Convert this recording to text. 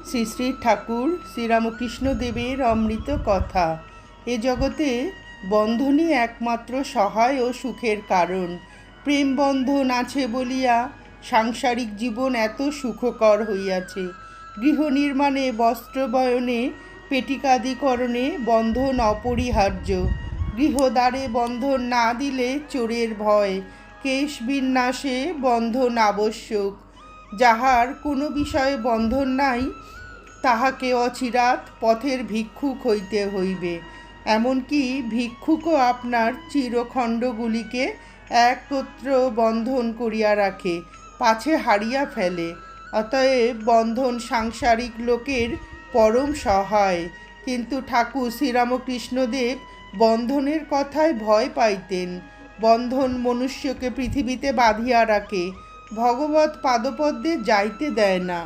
শ্রী শ্রী ঠাকুর শ্রীরামকৃষ্ণদেবের অমৃত কথা। এ জগতে বন্ধনই একমাত্র সহায় ও সুখের কারণ। প্রেম বন্ধন আছে বলিয়া সাংসারিক জীবন এত সুখকর হইয়াছে। গৃহ নির্মাণে, বস্ত্রবয়নে, পেটিকাদিকরণে বন্ধন অপরিহার্য। গৃহদ্বারে বন্ধন না দিলে চোরের ভয়। কেশ বিন্যাসে বন্ধন আবশ্যক। যাহার কোনো বিষয়ে বন্ধন নাই, তাহাকে অচিরাৎ পথের ভিক্ষুক হইতে হইবে। এমনকি ভিক্ষুকও আপনার চিরখণ্ডগুলিকে একত্র বন্ধন করিয়া রাখে, পাছে হারিয়া ফেলে। অতএব বন্ধন সাংসারিক লোকের পরম সহায়। কিন্তু ঠাকুর শ্রীরামকৃষ্ণদেব বন্ধনের কথায় ভয় পাইতেন। বন্ধন মনুষ্যকে পৃথিবীতে বাঁধিয়া রাখে, ভগবৎ পাদপদ্মে যাইতে দেয় না।